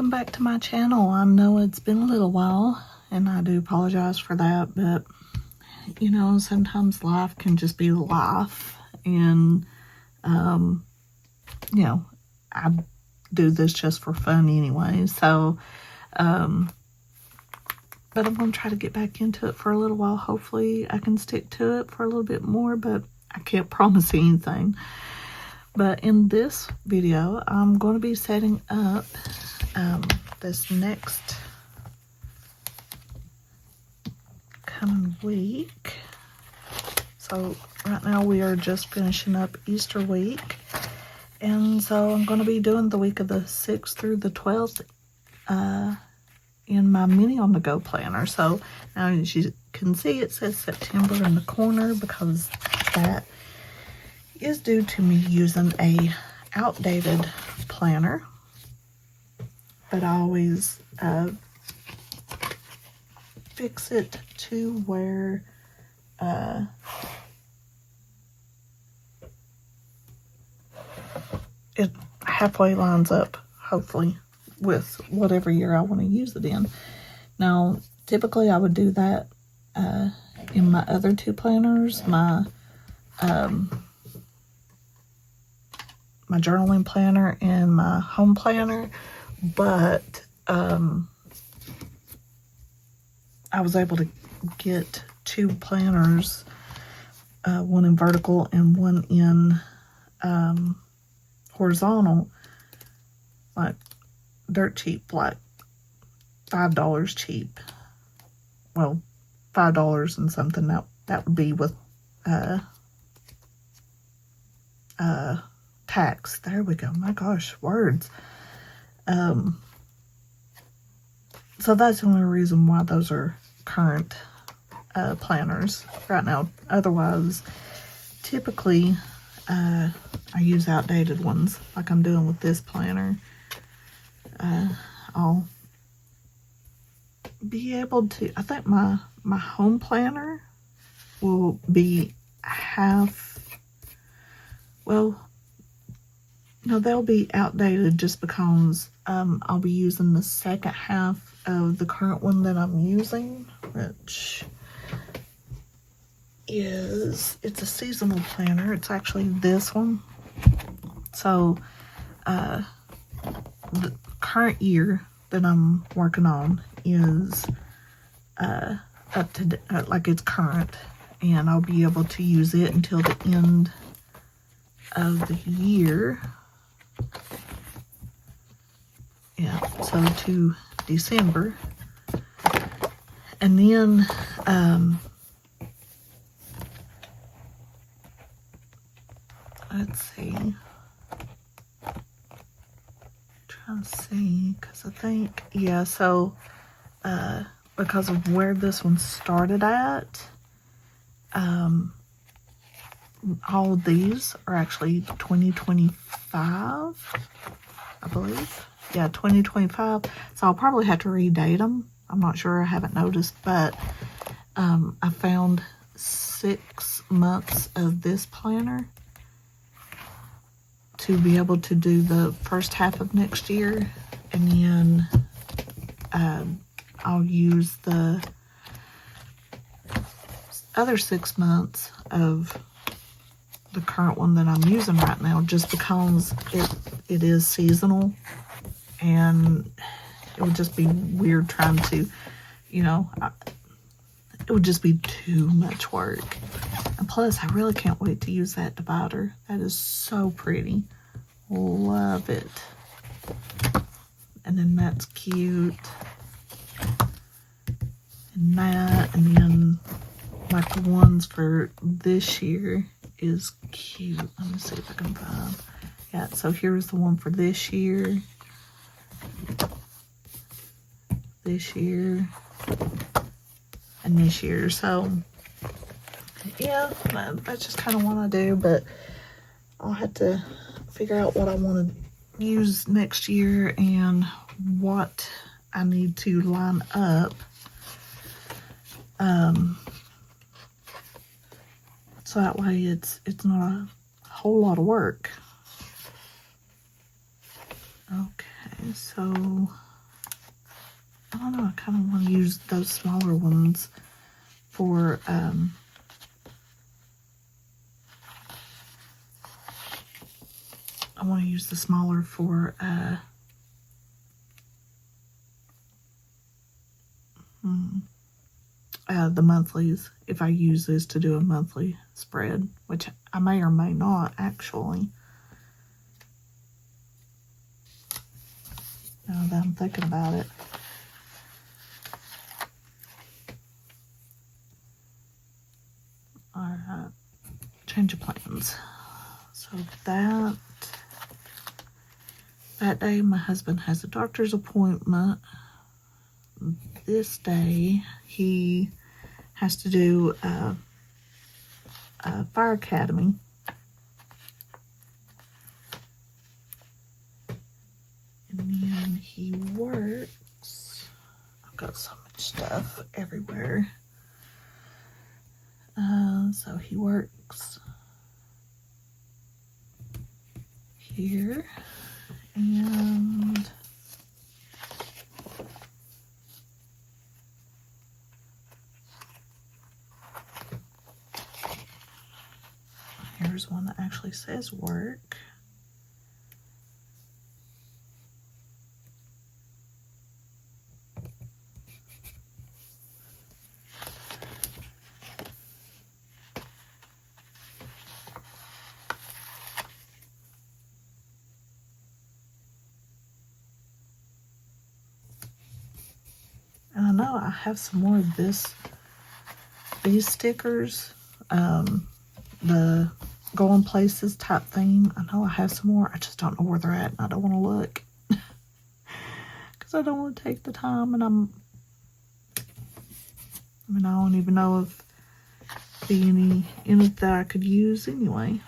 welcome back to my channel. I know it's been a little while and I do apologize for that, but you know, sometimes life can just be life, and you know, I do this just for fun anyway, so but I'm gonna try to get back into it for a little while. Hopefully I can stick to it for a little bit more, but I can't promise anything. But in this video, I'm going to be setting up this next coming week. So right now we are just finishing up Easter week. And so I'm going to be doing the week of the 6th through the 12th in my Mini on the Go planner. So now as you can see, it says September in the corner because that is due to me using a outdated planner, but I always fix it to where it halfway lines up, hopefully, with whatever year I want to use it in. Now, typically I would do that in my other two planners, my journaling planner and my home planner, but I was able to get two planners, one in vertical and one in horizontal, like dirt cheap, like $5 cheap. Well, $5 and something. That would be with tax. There we go. My gosh, words. So that's the only reason why those are current planners right now. Otherwise, typically I use outdated ones like I'm doing with this planner. I'll be able to, I think my home planner will be half, well, no, they'll be outdated just because I'll be using the second half of the current one that I'm using, which is, it's a seasonal planner. It's actually this one. So the current year that I'm working on is up to, like it's current, and I'll be able to use it until the end of the year. Yeah, so to December. And then let's see, trying to see, because I think, yeah, so because of where this one started at, all of these are actually 2025, I believe. Yeah, 2025. So I'll probably have to redate them. I'm not sure. I haven't noticed, but I found 6 months of this planner to be able to do the first half of next year, and then I'll use the other 6 months of the current one that I'm using right now, just because it is seasonal, and it would just be weird trying to, you know, it would just be too much work. And plus, I really can't wait to use that divider. That is so pretty. Love it. And then that's cute. And that, and then like the ones for this year is cute. Let me see if I can find. Yeah, so here's the one for this year. This year. And this year. So yeah, that's just kind of what I do, but I'll have to figure out what I want to use next year and what I need to line up. So that way it's not a whole lot of work. Okay, so I don't know, I kind of want to use those smaller ones for, I want to use the smaller for, the monthlies, if I use this to do a monthly spread, which I may or may not actually. Now that I'm thinking about it. Alright, change of plans. So that day my husband has a doctor's appointment. This day he has to do a fire academy. And then he works. I've got so much stuff everywhere. So he works here, and here's one that actually says work. And I know I have some more of these stickers, the going places type theme. I know I have some more. I just don't know where they're at, and I don't want to look because I don't want to take the time. And I don't even know if be any that I could use anyway.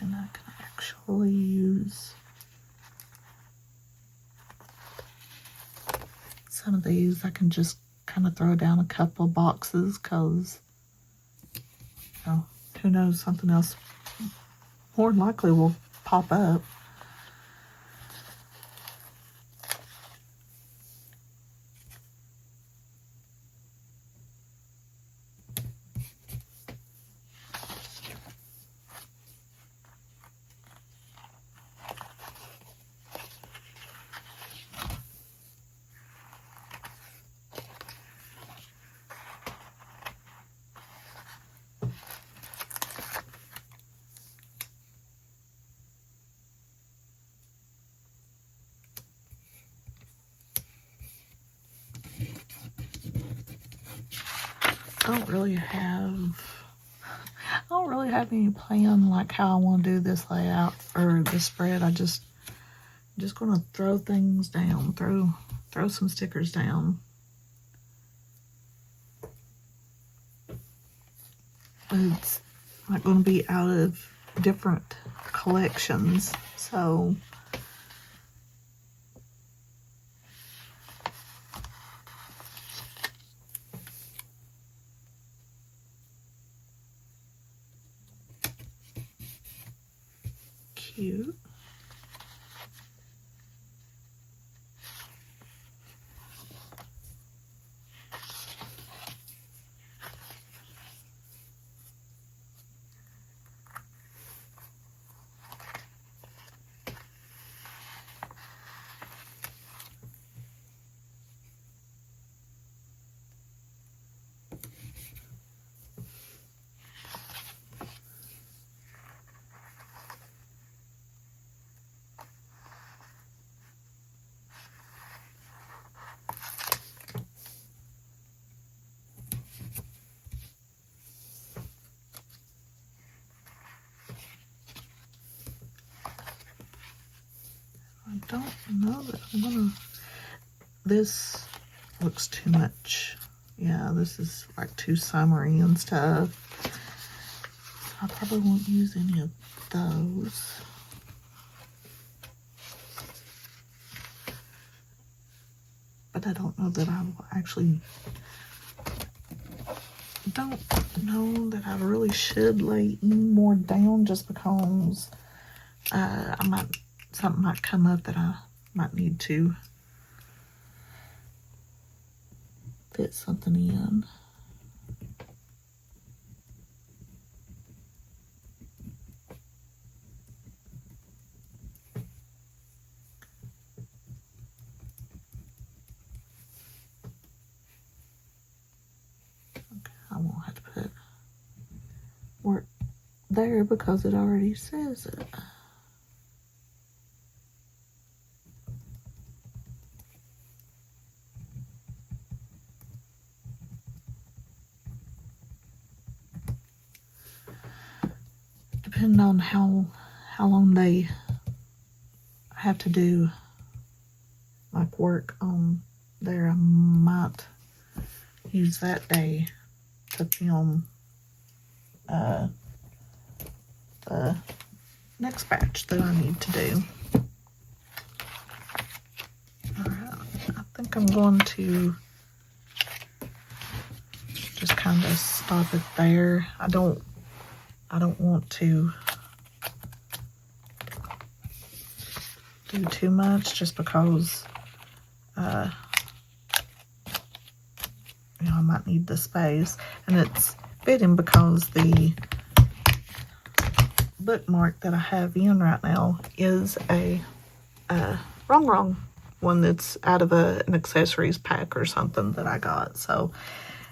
And I can actually use some of these. I can just kind of throw down a couple of boxes because, who knows, something else more than likely will pop up. I don't really have any plan like how I want to do this layout or this spread. I'm just gonna throw things down, throw some stickers down. It's not going to be out of different collections, so cute. don't know that I'm gonna, this looks too much. Yeah, this is like too summery and stuff. I probably won't use any of those. But I don't know that I will actually, don't know that I really should lay any more down, just because something might come up that I might need to fit something in. Okay, I won't have to put work there because it already says it. Depending on how long they have to do like work on there, I might use that day to film the next batch that I need to do. Alright, I think I'm going to just kind of stop it there. I don't want to do too much, just because you know, I might need the space, and it's fitting because the bookmark that I have in right now is a RongRong one that's out of an accessories pack or something that I got, so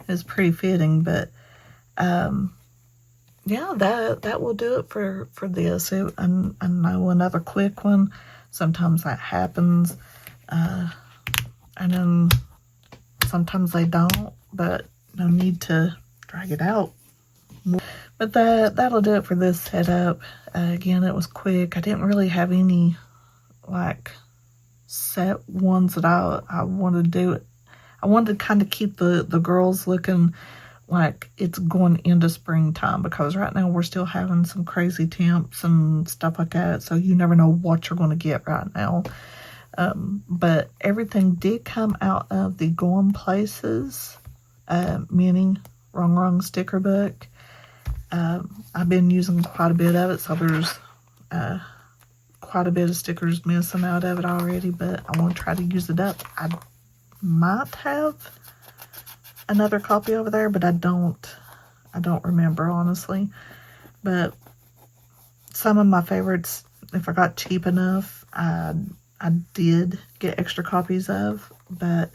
it's pretty fitting. But yeah, that will do it for this. I know another quick one, sometimes that happens, and then sometimes they don't, but no need to drag it out. But that'll do it for this setup. Again, it was quick. I didn't really have any like set ones that I wanted to do. I wanted to kind of keep the girls looking like it's going into springtime, because right now we're still having some crazy temps and stuff like that, so you never know what you're going to get right now. But everything did come out of the Going Places mini RongRong sticker book. I've been using quite a bit of it, so there's quite a bit of stickers missing out of it already, but I want to try to use it up. I might have another copy over there, but I don't remember, honestly. But some of my favorites, if I got cheap enough, I did get extra copies of, but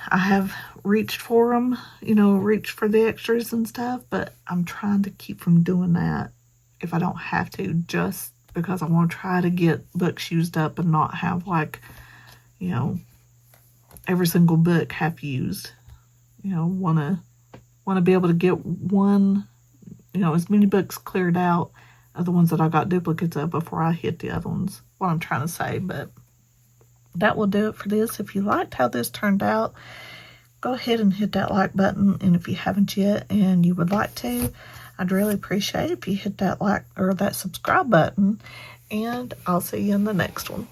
I have reached for them, you know, reached for the extras and stuff, but I'm trying to keep from doing that if I don't have to, just because I want to try to get books used up and not have, like, you know, every single book half used. You know, want to be able to get one, you know, as many books cleared out of the ones that I got duplicates of before I hit the other ones. What I'm trying to say. But that will do it for this. If you liked how this turned out, go ahead and hit that like button. And if you haven't yet and you would like to, I'd really appreciate it if you hit that like or that subscribe button. And I'll see you in the next one.